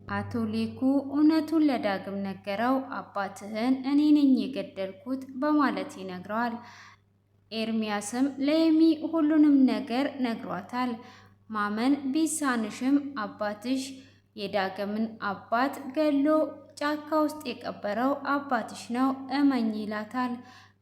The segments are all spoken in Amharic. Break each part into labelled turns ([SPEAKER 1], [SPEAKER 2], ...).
[SPEAKER 1] አቶ ሌኩ እውነቱን ለዳግም ነገረው። አባትህን እኔ ነኝ የገደልኩት በማለት ይነግረዋል። ኤርሚያስም ለኤሚ ሁሉንም ነገር ነግሯታል። ማመን ቢሳንሽም አባትሽ የዳግምን አባት ገሎ ጫካ ውስጥ የቀበረው አባትሽ ነው እመኝ ይላታል።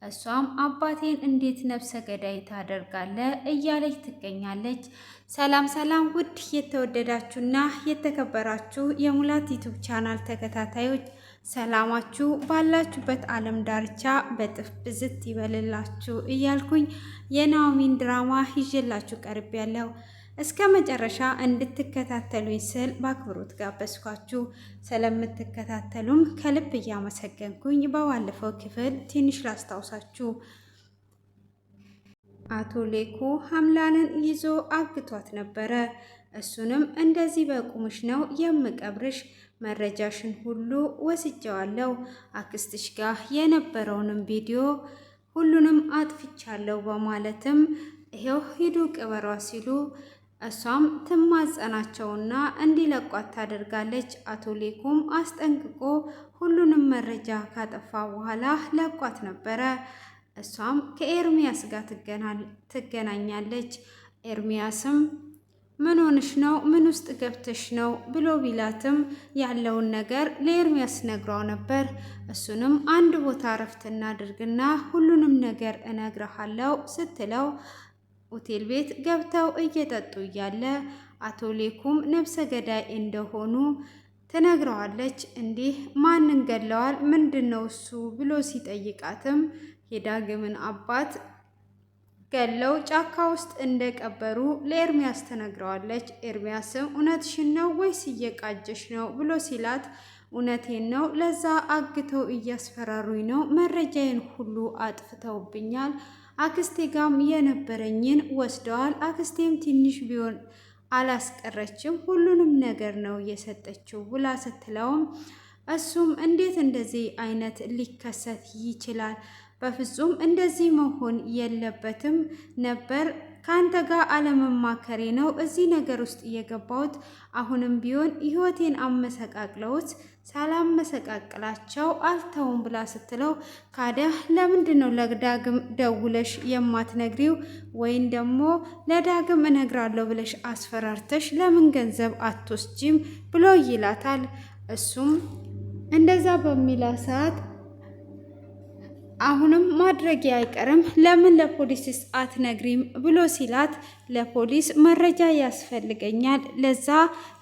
[SPEAKER 1] እሷም አባቴን እንዴት ነፍሰ ገዳይ ታደርጋለህ እያለች ትገኛለች። ሰላም ሰላም! ውድ የተወደዳችሁና የተከበራችሁ የሙላት ዩቱብ ቻናል ተከታታዮች ሰላማችሁ ባላችሁበት ዓለም ዳርቻ በጥፍ ብዝት ይበልላችሁ እያልኩኝ የናኦሚን ድራማ ይዤላችሁ ቀርቤያለሁ። እስከ መጨረሻ እንድትከታተሉኝ ስል በአክብሮት ጋበዝኳችሁ። ስለምትከታተሉም ከልብ እያመሰገንኩኝ በባለፈው ክፍል ትንሽ ላስታውሳችሁ። አቶ ሌኩ ሀምላንን ይዞ አግቷት ነበረ። እሱንም እንደዚህ በቁምሽ ነው የምቀብርሽ፣ መረጃሽን ሁሉ ወስጀዋለሁ፣ አክስትሽ ጋር የነበረውንም ቪዲዮ ሁሉንም አጥፍቻለሁ በማለትም ይሄው ሂዱ ቅበሯ ሲሉ እሷም ትማጸናቸውና እንዲለቋት ታደርጋለች። አቶ ሌኩም አስጠንቅቆ ሁሉንም መረጃ ካጠፋ በኋላ ለቋት ነበረ። እሷም ከኤርሚያስ ጋር ትገናኛለች። ኤርሚያስም ምን ሆንሽ ነው? ምን ውስጥ ገብተሽ ነው ብሎ ቢላትም ያለውን ነገር ለኤርሚያስ ነግሯው ነበር። እሱንም አንድ ቦታ እረፍት እናድርግና ሁሉንም ነገር እነግርሃለሁ ስትለው ሆቴል ቤት ገብተው እየጠጡ እያለ አቶ ሌኩም ነፍሰ ገዳይ እንደሆኑ ትነግረዋለች። እንዲህ ማንን ገለዋል? ምንድነው እሱ ብሎ ሲጠይቃትም የዳግምን አባት ገለው ጫካ ውስጥ እንደቀበሩ ለኤርሚያስ ትነግረዋለች። ኤርሚያስም እውነትሽን ነው ወይስ እየቃጀሽ ነው ብሎ ሲላት እውነቴን ነው፣ ለዛ አግተው እያስፈራሩኝ ነው፣ መረጃዬን ሁሉ አጥፍተውብኛል፣ አክስቴ ጋም የነበረኝን ወስደዋል፣ አክስቴም ትንሽ ቢሆን አላስቀረችም፣ ሁሉንም ነገር ነው የሰጠችው ብላ ስትለውም እሱም እንዴት እንደዚህ አይነት ሊከሰት ይችላል? በፍጹም እንደዚህ መሆን የለበትም ነበር። ከአንተ ጋር አለመማከሬ ነው እዚህ ነገር ውስጥ እየገባሁት። አሁንም ቢሆን ህይወቴን አመሰቃቅለውት ሳላመሰቃቅላቸው አልተውም ብላ ስትለው ካዲያ ለምንድን ነው ለዳግም ደውለሽ የማትነግሪው? ወይም ደግሞ ለዳግም እነግራለሁ ብለሽ አስፈራርተሽ ለምን ገንዘብ አትወስጂም ብሎ ይላታል። እሱም እንደዛ በሚላ ሰዓት አሁንም ማድረግ አይቀርም፣ ለምን ለፖሊስስ አትነግሪም ብሎ ሲላት ለፖሊስ መረጃ ያስፈልገኛል፣ ለዛ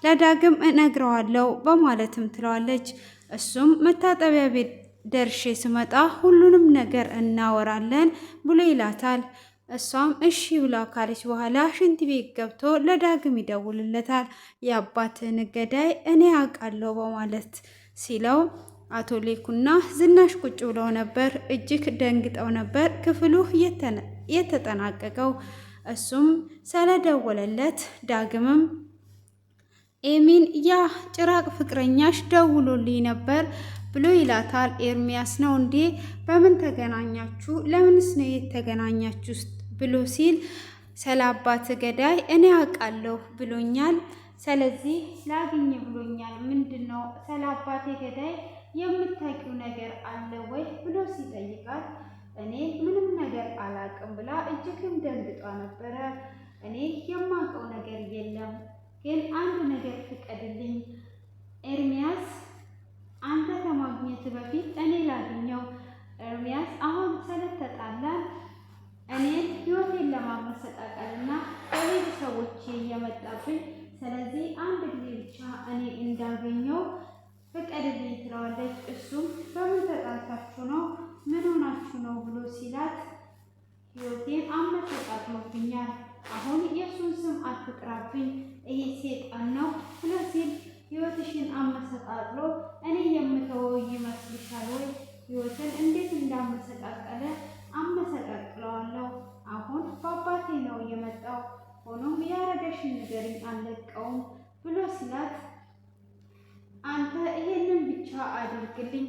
[SPEAKER 1] ለዳግም እነግረዋለሁ በማለትም ትለዋለች። እሱም መታጠቢያ ቤት ደርሼ ስመጣ ሁሉንም ነገር እናወራለን ብሎ ይላታል። እሷም እሺ ብላ ካለች በኋላ ሽንት ቤት ገብቶ ለዳግም ይደውልለታል። የአባትን ገዳይ እኔ አውቃለሁ በማለት ሲለው አቶ ሌኩና ዝናሽ ቁጭ ብለው ነበር። እጅግ ደንግጠው ነበር ክፍሉ የተጠናቀቀው። እሱም ስለደወለለት ዳግምም ኤሚን ያ ጭራቅ ፍቅረኛሽ ደውሎልኝ ነበር ብሎ ይላታል። ኤርሚያስ ነው እንዴ? በምን ተገናኛችሁ? ለምንስ ነው የተገናኛችሁ ብሎ ሲል ስለ አባት ገዳይ እኔ አውቃለሁ ብሎኛል፣ ስለዚህ ላግኝ ብሎኛል። ምንድን ነው ስለ አባቴ ገዳይ የምታውቂው ነገር አለ ወይ ብሎ ሲጠይቃት እኔ ምንም ነገር አላውቅም ብላ እጅግም ደንግጧ ነበረ። እኔ የማውቀው ነገር የለም፣ ግን አንድ ነገር ፍቀድልኝ ኤርሚያስ፣ አንተ ከማግኘት በፊት እኔ ላግኘው። ኤርሚያስ አሁን ስለተጣላን እኔን ህይወቴን ለማመሰቃቀልና ቤተሰቦቼ እየመጣብኝ፣ ስለዚህ አንድ ጊዜ ብቻ እኔ እንዳገኘው ፍቀድልኝ ትለዋለች። እሱም በምን ተጣልታችሁ ነው? ምን ሆናችሁ ነው ብሎ ሲላት ህይወቴን አመሰቃቅሎብኛል፣ አሁን የእሱን ስም አትጥራብኝ፣ ይሄ ሴጣን ነው ብሎ ሲል ህይወትሽን አመሰቃቅሎ እኔ የምተወው ይመስልሻል ወይ? ህይወትን እንዴት እንዳመሰቃቀለ አመሰቃቅለዋለሁ። አሁን በአባቴ ነው የመጣው፣ ሆኖም ያረገሽን ንገሪኝ አልለቀውም ብሎ ሲላት አንተ ይሄንን ብቻ አድርግልኝ፣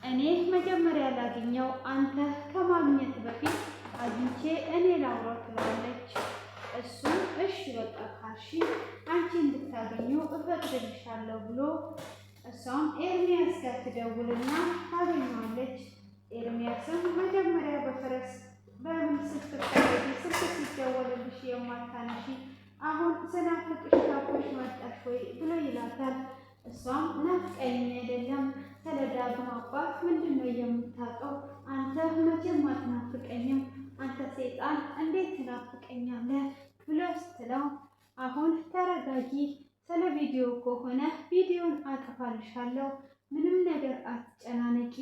[SPEAKER 1] እኔ መጀመሪያ ላግኘው፣ አንተ ከማግኘት በፊት አግኝቼ እኔ ላውራው ትላለች። እሱም እሺ በቃ ካልሽ አንቺ እንድታገኘው እፈቅድልሻለሁ ብሎ እሷም ኤርሚያስ ጋር ትደውልና ታገኘዋለች። ኤርሚያስም መጀመሪያ በፈረስ በምን ስትፈለጊ ስልክ ሲደወልልሽ የማታነሺ አሁን ስናፍቅሽ ካፎሽ መጣሽ ወይ ብሎ ይላታል። እሷም ናፍቀኝ አይደለም ስለ ዳግም አባት ምንድን ነው የምታውቀው? አንተ መቼም አትናፍቀኝም፣ አንተ ሰይጣን እንዴት ትናፍቀኛለህ ብሎ ስትለው አሁን ተረጋጊ፣ ስለ ቪዲዮ ከሆነ ቪዲዮን አጠፋልሻለሁ፣ ምንም ነገር አትጨናነቂ፣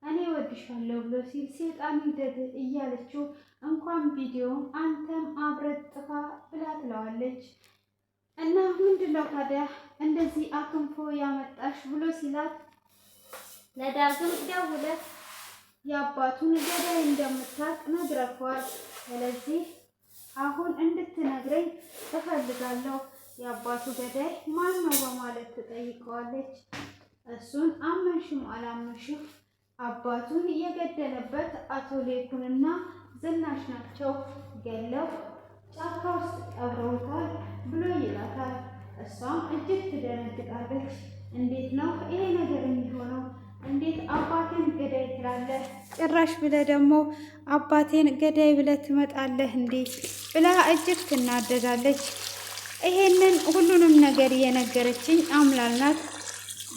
[SPEAKER 1] እኔ ወድሻለሁ ብሎ ሲል ሰይጣን ይደድ እያለችው እንኳን ቪዲዮን አንተም አብረት ጥፋ ብላ ትለዋለች። እና ምንድነው ታዲያ እንደዚህ አክንፎ ያመጣሽ ብሎ ሲላት ለዳግም ደውለህ የአባቱን ገዳይ እንደምታውቅ ነግረኸዋል። ስለዚህ አሁን እንድትነግረኝ እፈልጋለሁ። የአባቱ ገዳይ ማን ነው በማለት ትጠይቀዋለች። እሱን አመንሽም አላመንሽም አባቱን የገደለበት አቶ ሌኩንና ዝናሽ ናቸው፣ ገለው ጫካ ውስጥ ቀብረውታል ብሎ ይላታል። እሷም እጅግ ትደነግጣለች። እንዴት ነው ይሄ ነገር የሚሆነው? እንዴት አባቴን ገዳይ ትላለህ? ጭራሽ ብለህ ደግሞ አባቴን ገዳይ ብለህ ትመጣለህ እንዴ? ብላ እጅግ ትናደዳለች። ይሄንን ሁሉንም ነገር የነገረችኝ አምላል ናት።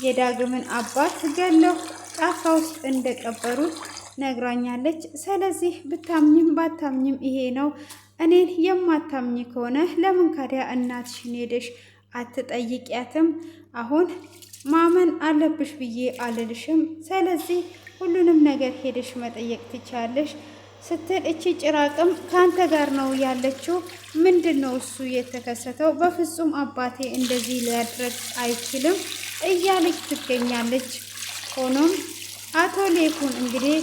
[SPEAKER 1] የዳግምን አባት ገለው ጫካ ውስጥ እንደቀበሩት ነግራኛለች። ስለዚህ ብታምኝም ባታምኝም ይሄ ነው። እኔን የማታምኝ ከሆነ ለምን ካዲያ እናትሽን ሄደሽ አትጠይቂያትም? አሁን ማመን አለብሽ ብዬ አልልሽም። ስለዚህ ሁሉንም ነገር ሄደሽ መጠየቅ ትቻለሽ ስትል እቺ ጭራቅም ከአንተ ጋር ነው ያለችው። ምንድን ነው እሱ የተከሰተው? በፍጹም አባቴ እንደዚህ ሊያድረግ አይችልም እያለች ትገኛለች። ሆኖም አቶ ሌኩን እንግዲህ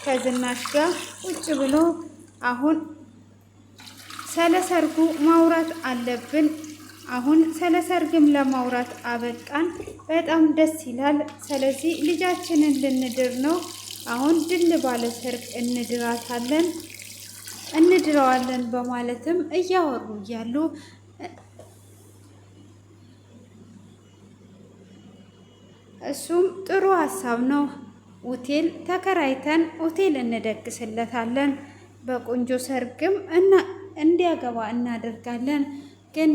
[SPEAKER 1] ከዝናሽ ጋር ቁጭ ብሎ አሁን ስለ ሰርጉ ማውራት አለብን። አሁን ስለ ሰርግም ለማውራት አበቃን። በጣም ደስ ይላል። ስለዚህ ልጃችንን ልንድር ነው። አሁን ድል ባለ ሰርግ እንድረዋለን በማለትም እያወሩ እያሉ እሱም ጥሩ ሀሳብ ነው፣ ሆቴል ተከራይተን ሆቴል እንደግስለታለን፣ በቆንጆ ሰርግም እንዲያገባ እናደርጋለን። ግን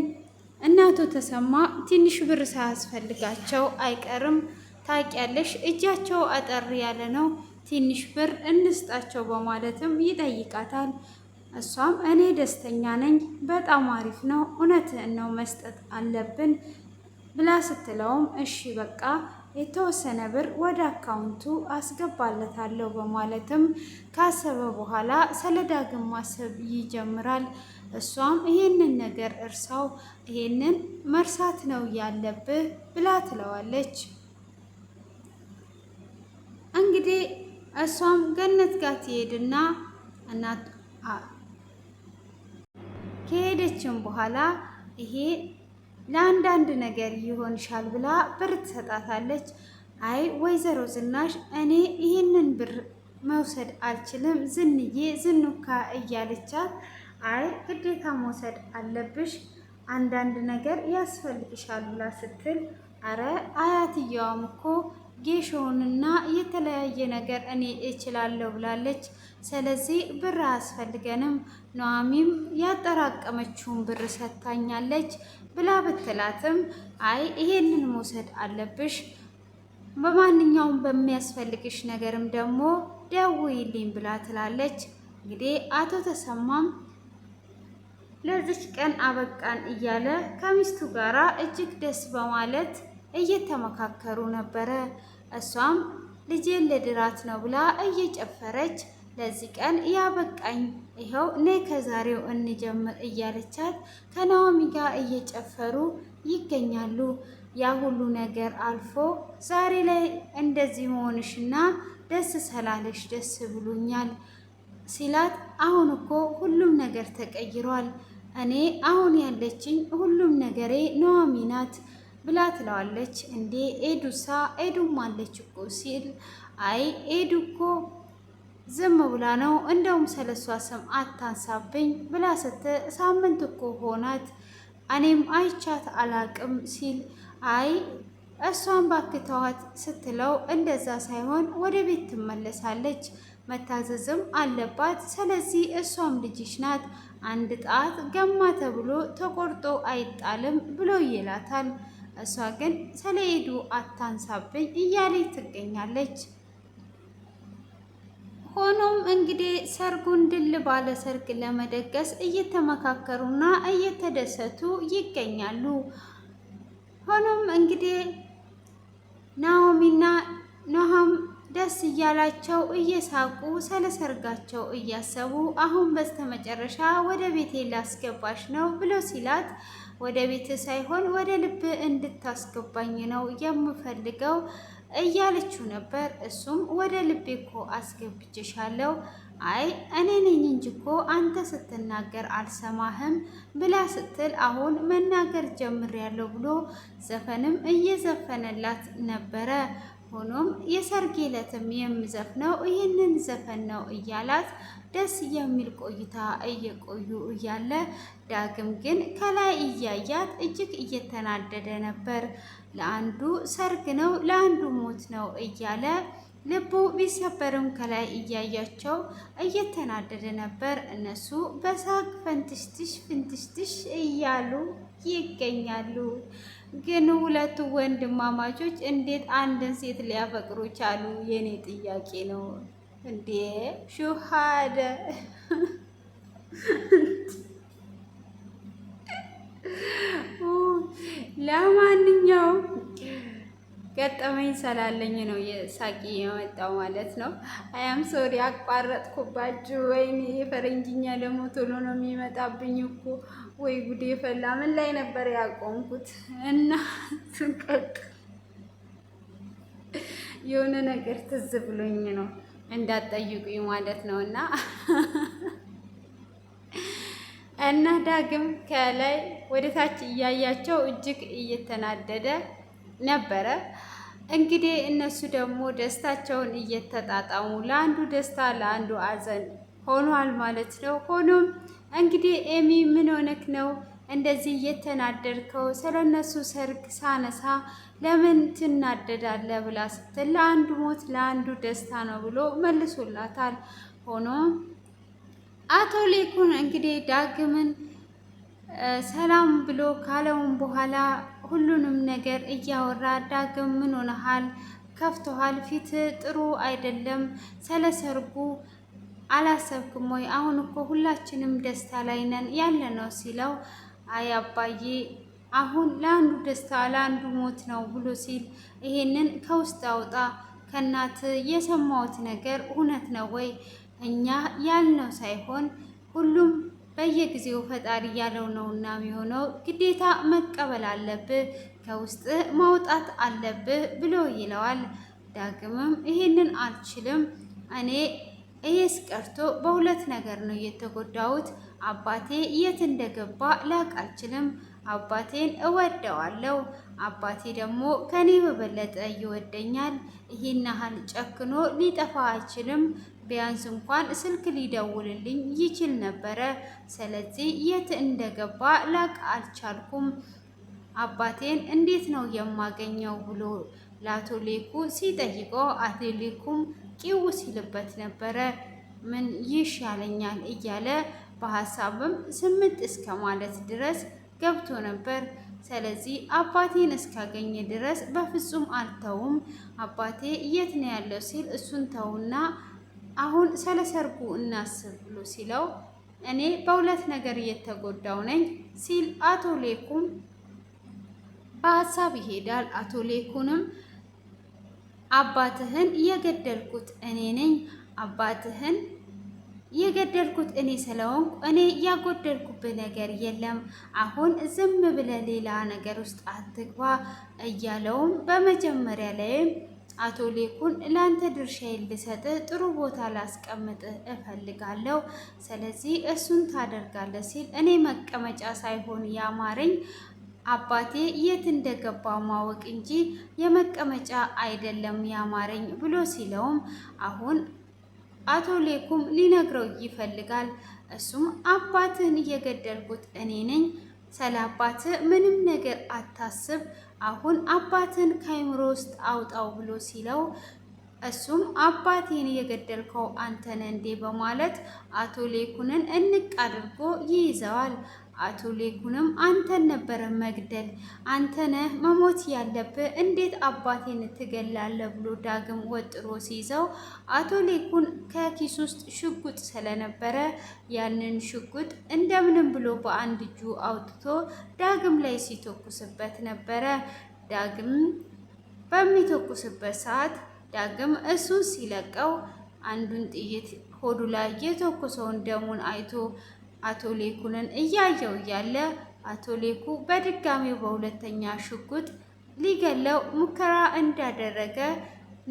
[SPEAKER 1] እናቱ ተሰማ ትንሽ ብር ሳያስፈልጋቸው አይቀርም። ታውቂያለሽ፣ እጃቸው አጠር ያለ ነው፣ ትንሽ ብር እንስጣቸው በማለትም ይጠይቃታል። እሷም እኔ ደስተኛ ነኝ፣ በጣም አሪፍ ነው፣ እውነትህን ነው፣ መስጠት አለብን ብላ ስትለውም እሺ በቃ የተወሰነ ብር ወደ አካውንቱ አስገባለታለሁ በማለትም ካሰበ በኋላ ስለ ዳግም ማሰብ ይጀምራል። እሷም ይሄንን ነገር እርሳው፣ ይሄንን መርሳት ነው ያለብህ ብላ ትለዋለች። እንግዲህ እሷም ገነት ጋር ትሄድና እናት ከሄደችም በኋላ ይሄ ለአንዳንድ ነገር ይሆንሻል ብላ ብር ትሰጣታለች። አይ ወይዘሮ ዝናሽ እኔ ይህንን ብር መውሰድ አልችልም፣ ዝንዬ ዝኑካ እያለቻት አይ ግዴታ መውሰድ አለብሽ፣ አንዳንድ ነገር ያስፈልግሻል ብላ ስትል አረ አያትየዋም እኮ ጌሾውንና የተለያየ ነገር እኔ እችላለሁ ብላለች። ስለዚህ ብር አያስፈልገንም፣ ኑሐሚንም ያጠራቀመችውን ብር ሰጥታኛለች ብላ ብትላትም አይ ይሄንን መውሰድ አለብሽ፣ በማንኛውም በሚያስፈልግሽ ነገርም ደግሞ ደውይልኝ ብላ ትላለች። እንግዲህ አቶ ተሰማም ለዚች ቀን አበቃን እያለ ከሚስቱ ጋራ እጅግ ደስ በማለት እየተመካከሩ ነበረ። እሷም ልጄን ለድራት ነው ብላ እየጨፈረች ለዚህ ቀን ያበቃኝ ይኸው ነይ ከዛሬው እንጀምር እያለቻት ከኑሐሚ ጋር እየጨፈሩ ይገኛሉ። ያ ሁሉ ነገር አልፎ ዛሬ ላይ እንደዚህ መሆንሽና ደስ ስላለሽ ደስ ብሎኛል ሲላት አሁን እኮ ሁሉም ነገር ተቀይሯል፣ እኔ አሁን ያለችኝ ሁሉም ነገሬ ኑሐሚ ናት ብላ ትለዋለች። እንዴ ኤዱሳ ኤዱም አለች እኮ ሲል አይ ኤዱ እኮ ዝም ብላ ነው እንደውም ስለሷ ስም አታንሳብኝ ብላ ስትል ሳምንት እኮ ሆናት እኔም አይቻት አላቅም ሲል አይ እሷን ባክተዋት ስትለው እንደዛ ሳይሆን ወደ ቤት ትመለሳለች፣ መታዘዝም አለባት። ስለዚህ እሷም ልጅሽ ናት፣ አንድ ጣት ገማ ተብሎ ተቆርጦ አይጣልም ብሎ ይላታል። እሷ ግን ስለ ኤዱ አታንሳብኝ እያለች ትገኛለች። ሆኖም እንግዲህ ሰርጉን ድል ባለ ሰርግ ለመደገስ እየተመካከሩና እየተደሰቱ ይገኛሉ። ሆኖም እንግዲህ ናኦሚና ኑሃም ደስ እያላቸው እየሳቁ ስለ ሰርጋቸው እያሰቡ አሁን በስተመጨረሻ ወደ ቤቴ ላስገባሽ ነው ብሎ ሲላት ወደ ቤት ሳይሆን ወደ ልብ እንድታስገባኝ ነው የምፈልገው እያለችው ነበር። እሱም ወደ ልቤ እኮ አስገብቼሻለሁ፣ አይ እኔ ነኝ እንጂ እኮ አንተ ስትናገር አልሰማህም ብላ ስትል አሁን መናገር ጀምሬያለሁ ብሎ ዘፈንም እየዘፈነላት ነበረ። ሆኖም የሰርጌ ዕለትም የምዘፍነው ይህንን ዘፈን ነው እያላት ደስ የሚል ቆይታ እየቆዩ እያለ ዳግም ግን ከላይ እያያት እጅግ እየተናደደ ነበር። ለአንዱ ሰርግ ነው ለአንዱ ሞት ነው እያለ ልቡ ቢሰበርም ከላይ እያያቸው እየተናደደ ነበር። እነሱ በሳቅ ፈንትሽትሽ ፍንትሽትሽ እያሉ ይገኛሉ። ግን ሁለቱ ወንድማማቾች እንዴት አንድን ሴት ሊያፈቅሩ ቻሉ? የኔ ጥያቄ ነው። እንዴ ሹሃደ ለማንኛውም ገጠመኝ ስላለኝ ነው የሳቂ የመጣው ማለት ነው። አያም ሶሪ አቋረጥኩባችሁ። ወይኔ የፈረንጅኛ ደግሞ ቶሎ ነው የሚመጣብኝ እኮ። ወይ ጉዴ ፈላ። ምን ላይ ነበር ያቆምኩት? እና ስንቀጥ የሆነ ነገር ትዝ ብሎኝ ነው እንዳትጠይቁኝ ማለት ነው። እና ዳግም ከላይ ወደ ታች እያያቸው እጅግ እየተናደደ ነበረ። እንግዲህ እነሱ ደግሞ ደስታቸውን እየተጣጣሙ ለአንዱ ደስታ ለአንዱ አዘን ሆኗል ማለት ነው። ሆኖም እንግዲህ ኤሚ ምን ሆነክ ነው እንደዚህ እየተናደድከው? ስለነሱ ሰርግ ሳነሳ ለምን ትናደዳለህ? ብላ ስትል ለአንዱ ሞት ለአንዱ ደስታ ነው ብሎ መልሶላታል። ሆኖም አቶ ሌኩን እንግዲህ ዳግምን ሰላም ብሎ ካለውን በኋላ ሁሉንም ነገር እያወራ ዳግም ምን ሆነሃል? ከፍቶሃል? ፊት ጥሩ አይደለም። ስለ ሰርጉ አላሰብክም ወይ? አሁን እኮ ሁላችንም ደስታ ላይ ነን ያለ ነው ሲለው አይ አባዬ አሁን ለአንዱ ደስታ ለአንዱ ሞት ነው ብሎ ሲል ይሄንን ከውስጥ አውጣ። ከእናት የሰማሁት ነገር እውነት ነው ወይ? እኛ ያልነው ሳይሆን ሁሉም በየጊዜው ፈጣሪ ያለው ነውና የሚሆነው ግዴታ መቀበል አለብህ፣ ከውስጥ ማውጣት አለብህ ብሎ ይለዋል። ዳግምም ይሄንን አልችልም፣ እኔ ይሄስ ቀርቶ በሁለት ነገር ነው የተጎዳሁት። አባቴ የት እንደገባ ላቅ አልችልም። አባቴን እወደዋለሁ፣ አባቴ ደግሞ ከኔ በበለጠ ይወደኛል። ይሄን ያህል ጨክኖ ሊጠፋ አይችልም። ቢያንስ እንኳን ስልክ ሊደውልልኝ ይችል ነበረ። ስለዚህ የት እንደገባ ላቅ አልቻልኩም። አባቴን እንዴት ነው የማገኘው ብሎ ለአቶ ሌኩ ሲጠይቀው አቶ ሌኩም ቂው ሲልበት ነበረ። ምን ይሻለኛል እያለ በሀሳብም ስምንት እስከ ማለት ድረስ ገብቶ ነበር። ስለዚህ አባቴን እስካገኘ ድረስ በፍጹም አልተውም። አባቴ የት ነው ያለው ሲል እሱን ተውና አሁን ስለ ሰርጉ እናስብ ብሎ ሲለው እኔ በሁለት ነገር እየተጎዳው ነኝ ሲል አቶ ሌኩም በሀሳብ ይሄዳል። አቶ ሌኩንም አባትህን የገደልኩት እኔ ነኝ፣ አባትህን የገደልኩት እኔ ስለሆንኩ እኔ ያጎደልኩብህ ነገር የለም። አሁን ዝም ብለህ ሌላ ነገር ውስጥ አትግባ እያለውም በመጀመሪያ ላይም አቶ ሌኩን ለአንተ ድርሻዬን ልሰጥ ጥሩ ቦታ ላስቀምጥ እፈልጋለሁ። ስለዚህ እሱን ታደርጋለህ ሲል እኔ መቀመጫ ሳይሆን ያማረኝ አባቴ የት እንደገባ ማወቅ እንጂ የመቀመጫ አይደለም ያማረኝ ብሎ ሲለውም አሁን አቶ ሌኩም ሊነግረው ይፈልጋል። እሱም አባትህን እየገደልኩት እኔ ነኝ፣ ስለ አባትህ ምንም ነገር አታስብ፣ አሁን አባትህን ከአይምሮ ውስጥ አውጣው ብሎ ሲለው እሱም አባቴን የገደልከው አንተ ነህ እንዴ በማለት አቶ ሌኩንን እንቅ አድርጎ ይይዘዋል። አቶ ሌኩንም አንተን ነበረ መግደል፣ አንተ ነህ መሞት ያለብህ፣ እንዴት አባቴን ትገላለህ ብሎ ዳግም ወጥሮ ሲይዘው አቶ ሌኩን ከኪስ ውስጥ ሽጉጥ ስለነበረ ያንን ሽጉጥ እንደምንም ብሎ በአንድ እጁ አውጥቶ ዳግም ላይ ሲተኩስበት ነበረ። ዳግም በሚተኩስበት ሰዓት ዳግም እሱ ሲለቀው አንዱን ጥይት ሆዱ ላይ የተኮሰውን ደሙን አይቶ አቶ ሌኩንን እያየው እያለ አቶ ሌኩ በድጋሚው በሁለተኛ ሽጉጥ ሊገለው ሙከራ እንዳደረገ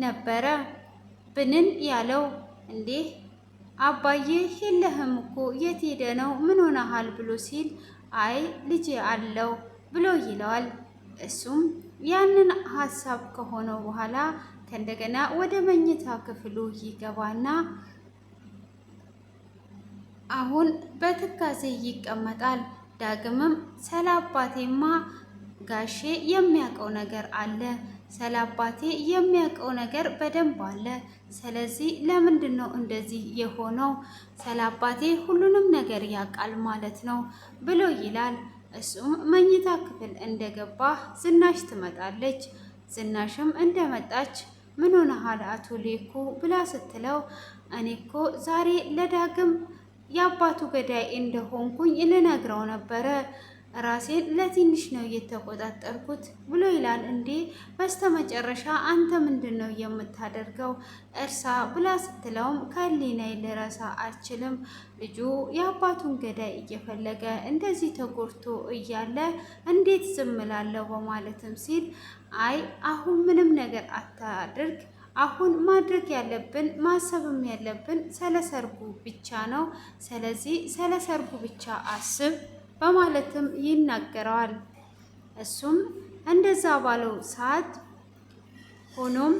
[SPEAKER 1] ነበረ ብንን ያለው። እንዴ አባዬ የለህም እኮ የት ሄደ ነው? ምን ሆነሃል? ብሎ ሲል አይ ልጄ አለው ብሎ ይለዋል። እሱም ያንን ሀሳብ ከሆነው በኋላ ከእንደገና ወደ መኝታ ክፍሉ ይገባና አሁን በትካዜ ይቀመጣል። ዳግምም ስለ አባቴማ ጋሼ የሚያውቀው ነገር አለ፣ ስለ አባቴ የሚያውቀው ነገር በደንብ አለ። ስለዚህ ለምንድን ነው እንደዚህ የሆነው? ስለ አባቴ ሁሉንም ነገር ያውቃል ማለት ነው ብሎ ይላል። እሱም መኝታ ክፍል እንደገባ ዝናሽ ትመጣለች። ዝናሽም እንደመጣች ምን ሆነሃል አቶ ሌኩ ብላ ስትለው እኔ እኮ ዛሬ ለዳግም የአባቱ ገዳይ እንደሆንኩኝ ልነግረው ነበረ፣ ራሴን ለትንሽ ነው የተቆጣጠርኩት ብሎ ይላል። እንዴ በስተመጨረሻ አንተ ምንድን ነው የምታደርገው? እርሳ ብላ ስትለውም ከህሊናዬ ልረሳ አልችልም፣ ልጁ የአባቱን ገዳይ እየፈለገ እንደዚህ ተጎድቶ እያለ እንዴት ዝም እላለሁ በማለትም ሲል አይ አሁን ምንም ነገር አታድርግ፣ አሁን ማድረግ ያለብን ማሰብም ያለብን ስለ ሰርጉ ብቻ ነው። ስለዚህ ስለ ሰርጉ ብቻ አስብ በማለትም ይናገረዋል። እሱም እንደዛ ባለው ሰዓት ሆኖም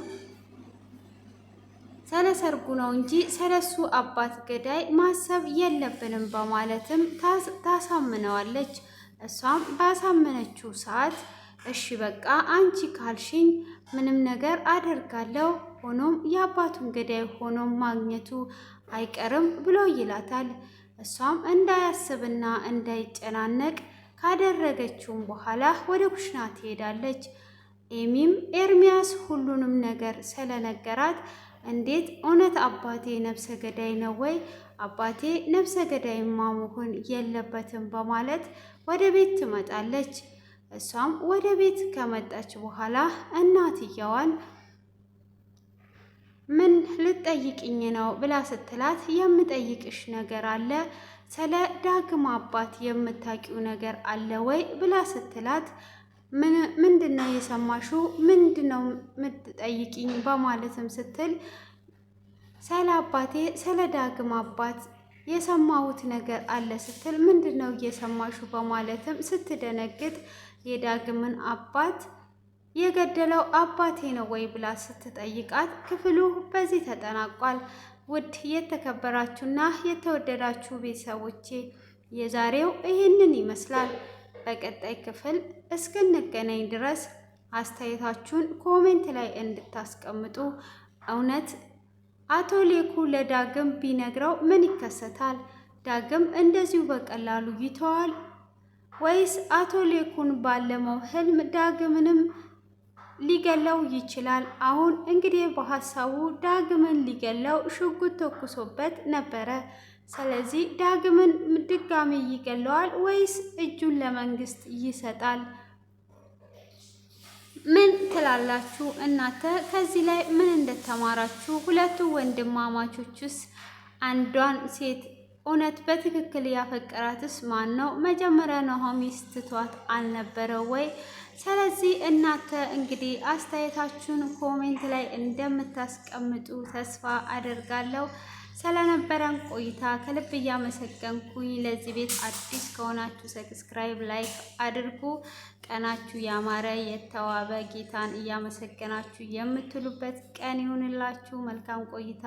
[SPEAKER 1] ስለ ሰርጉ ነው እንጂ ስለሱ አባት ገዳይ ማሰብ የለብንም በማለትም ታሳምነዋለች። እሷም ባሳመነችው ሰዓት እሺ በቃ አንቺ ካልሽኝ ምንም ነገር አደርጋለሁ፣ ሆኖም የአባቱን ገዳይ ሆኖም ማግኘቱ አይቀርም ብሎ ይላታል። እሷም እንዳያስብና እንዳይጨናነቅ ካደረገችውም በኋላ ወደ ኩሽና ትሄዳለች። ኤሚም ኤርሚያስ ሁሉንም ነገር ስለነገራት እንዴት እውነት አባቴ ነፍሰ ገዳይ ነው ወይ? አባቴ ነፍሰ ገዳይማ መሆን የለበትም በማለት ወደ ቤት ትመጣለች። እሷም ወደ ቤት ከመጣች በኋላ እናትየዋን ምን ልትጠይቅኝ ነው ብላ ስትላት የምጠይቅሽ ነገር አለ፣ ስለ ዳግም አባት የምታውቂው ነገር አለ ወይ ብላ ስትላት ምንድነው የሰማሽው? ምንድነው የምትጠይቅኝ በማለትም ስትል ስለ አባቴ ስለ ዳግም አባት የሰማሁት ነገር አለ ስትል ምንድነው እየሰማሹ በማለትም ስትደነግጥ የዳግምን አባት የገደለው አባቴ ነው ወይ ብላ ስትጠይቃት ክፍሉ በዚህ ተጠናቋል። ውድ የተከበራችሁና የተወደዳችሁ ቤተሰቦቼ የዛሬው ይህንን ይመስላል። በቀጣይ ክፍል እስክንገናኝ ድረስ አስተያየታችሁን ኮሜንት ላይ እንድታስቀምጡ። እውነት አቶ ሌኩ ለዳግም ቢነግረው ምን ይከሰታል? ዳግም እንደዚሁ በቀላሉ ይተዋል ወይስ አቶ ሌኩን ባለመው ህልም ዳግምንም ሊገለው ይችላል? አሁን እንግዲህ በሀሳቡ ዳግምን ሊገለው ሽጉጥ ተኩሶበት ነበረ። ስለዚህ ዳግምን ድጋሚ ይገለዋል ወይስ እጁን ለመንግስት ይሰጣል? ምን ትላላችሁ እናንተ? ከዚህ ላይ ምን እንደተማራችሁ? ሁለቱ ወንድማማቾችስ አንዷን ሴት እውነት በትክክል ያፈቀራትስ ማን ነው? መጀመሪያ ኑሃሚ ስትቷት አልነበረ ወይ? ስለዚህ እናንተ እንግዲህ አስተያየታችሁን ኮሜንት ላይ እንደምታስቀምጡ ተስፋ አደርጋለሁ። ስለነበረን ቆይታ ከልብ እያመሰገንኩኝ፣ ለዚህ ቤት አዲስ ከሆናችሁ ሰብስክራይብ፣ ላይክ አድርጉ። ቀናችሁ ያማረ የተዋበ ጌታን እያመሰገናችሁ የምትሉበት ቀን ይሁንላችሁ። መልካም ቆይታ